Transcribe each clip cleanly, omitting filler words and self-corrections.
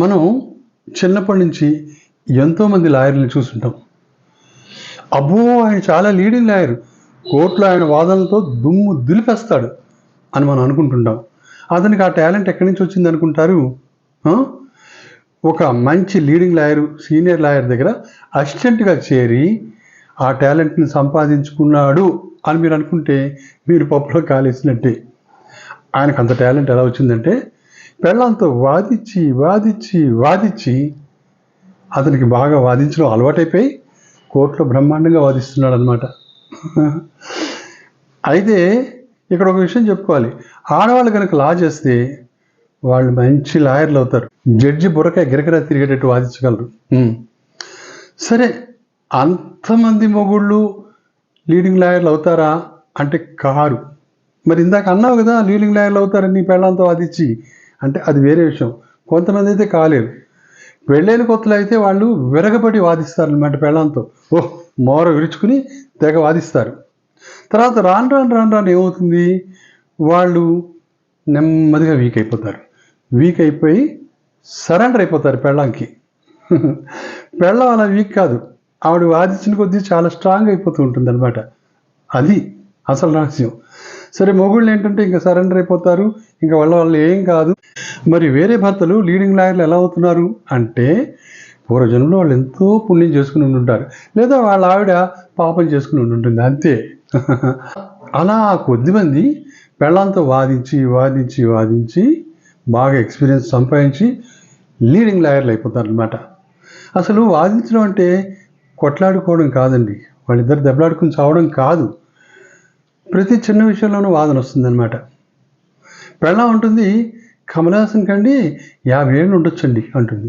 మనం చిన్నప్పటి నుంచి ఎంతోమంది లాయర్లను చూసుంటాం. అబ్బో, ఆయన చాలా లీడింగ్ లాయర్, కోర్టులో ఆయన వాదనలతో దుమ్ము దులిపేస్తాడు అని మనం అనుకుంటుంటాం. అతనికి ఆ టాలెంట్ ఎక్కడి నుంచి వచ్చింది అనుకుంటారు? ఒక మంచి లీడింగ్ లాయరు, సీనియర్ లాయర్ దగ్గర అసిస్టెంట్గా చేరి ఆ టాలెంట్ని సంపాదించుకున్నాడు అని మీరు అనుకుంటే మీరు పప్పులో కాలేసినట్టే. ఆయనకు అంత టాలెంట్ ఎలా వచ్చిందంటే, పెళ్ళంతో వాదించి వాదించి వాదించి అతనికి బాగా వాదించడం అలవాటైపోయి కోర్టులో బ్రహ్మాండంగా వాదిస్తున్నాడు అనమాట. అయితే ఇక్కడ ఒక విషయం చెప్పుకోవాలి. ఆడవాళ్ళు కనుక లా చేస్తే వాళ్ళు మంచి లాయర్లు అవుతారు. జడ్జి బుర్రకాయ గిరగిరా తిరిగేటట్టు వాదించగలరు. సరే, అంతమంది మొగుళ్ళు లీడింగ్ లాయర్లు అవుతారా అంటే కారు. మరి ఇందాక అన్నావు కదా లీడింగ్ లాయర్లు అవుతారని నీ పెళ్ళంతో వాదించి, అంటే అది వేరే విషయం. కొంతమంది అయితే కాలేరు. పెళ్ళైన కొత్తలు అయితే వాళ్ళు విరగబడి వాదిస్తారనమాట పెళ్ళంతో. మోర విరుచుకుని తెగ వాదిస్తారు. తర్వాత రాను రాను ఏమవుతుంది, వాళ్ళు నెమ్మదిగా వీక్ అయిపోతారు. వీక్ అయిపోయి సరెండర్ అయిపోతారు పెళ్ళాంకి. పెళ్ళం అలా వీక్ కాదు, ఆవిడ వాదించిన కొద్దీ చాలా స్ట్రాంగ్ అయిపోతూ ఉంటుంది అనమాట. అది అసలు రహస్యం. సరే, మొగుళ్ళు ఏంటంటే ఇంకా సరెండర్ అయిపోతారు, ఇంకా వాళ్ళ ఏం కాదు. మరి వేరే భర్తలు లీడింగ్ లాయర్లు ఎలా అవుతున్నారు అంటే, పూర్వజన్మలో వాళ్ళు ఎంతో పుణ్యం చేసుకుని ఉంటుంటారు, లేదా వాళ్ళ ఆవిడ పాపం చేసుకుని ఉంటుంది, అంతే. అలా కొద్దిమంది పెళ్ళంతో వాదించి వాదించి వాదించి బాగా ఎక్స్పీరియన్స్ సంపాదించి లీడింగ్ లాయర్లు అయిపోతారు అనమాట. అసలు వాదించడం అంటే కొట్లాడుకోవడం కాదండి, వాళ్ళిద్దరు దెబ్బలాడుకుని చావడం కాదు. ప్రతి చిన్న విషయంలోనూ వాదన వస్తుందన్నమాట. పెళ్ళం ఉంటుంది, కమల్ హాసన్ కండి 50 ఏళ్ళు ఉండొచ్చండి అంటుంది.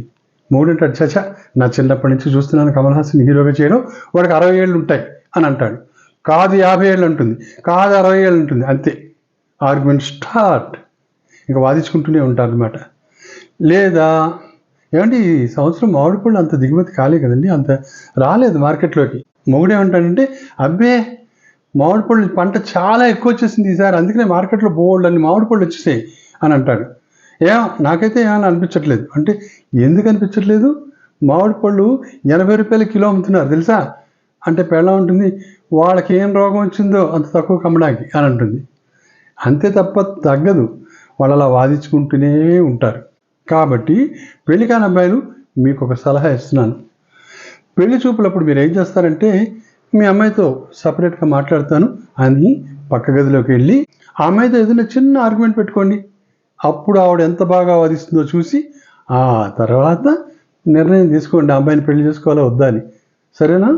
మూడంటాడు, చచా నా చిన్నప్పటి నుంచి చూస్తున్నాను కమల్ హాసన్ హీరోగా చేయడం, వాడికి 60 ఏళ్ళు ఉంటాయి అని అంటాడు. కాదు 50 ఏళ్ళు ఉంటుంది, కాదు 60 ఏళ్ళు ఉంటుంది, అంతే. Argument start. ఇంకా వాదించుకుంటూనే ఉంటారు అనమాట. లేదా ఏమంటే ఈ సంవత్సరం మామిడి పళ్ళు అంత దిగుమతి కాలే కదండి, అంత రాలేదు మార్కెట్లోకి. మొగుడేమంటాడంటే, అబ్బే మామిడి పళ్ళు పంట చాలా ఎక్కువ వచ్చేసింది ఈసారి, అందుకనే మార్కెట్లో బోల్డ్ అన్ని మామిడి పళ్ళు వచ్చేసాయి అని అంటాడు. నాకైతే ఏమైనా అనిపించట్లేదు అంటే, ఎందుకు అనిపించట్లేదు? మామిడి పళ్ళు 80 రూపాయల కిలో అమ్ముతున్నారు తెలుసా అంటే, పెళ్ళం ఉంటుంది, వాళ్ళకి ఏం రోగం వచ్చిందో అంత తక్కువ కమ్మడానికి అని అంటుంది. అంతే తప్ప తగ్గదు, వాళ్ళు అలా వాదించుకుంటూనే ఉంటారు. కాబట్టి పెళ్లి కాని అబ్బాయిలు మీకు ఒక సలహా ఇస్తున్నాను. పెళ్లి చూపులప్పుడు మీరు ఏం చేస్తారంటే, మీ అమ్మాయితో సపరేట్గా మాట్లాడతాను అని పక్క గదిలోకి వెళ్ళి ఆ అమ్మాయితో ఏదైనా చిన్న ఆర్గ్యుమెంట్ పెట్టుకోండి. అప్పుడు ఆవిడ ఎంత బాగా వాదిస్తుందో చూసి ఆ తర్వాత నిర్ణయం తీసుకోండి, ఆ అబ్బాయిని పెళ్లి చేసుకోవాలా వద్దా అని. సరేనా?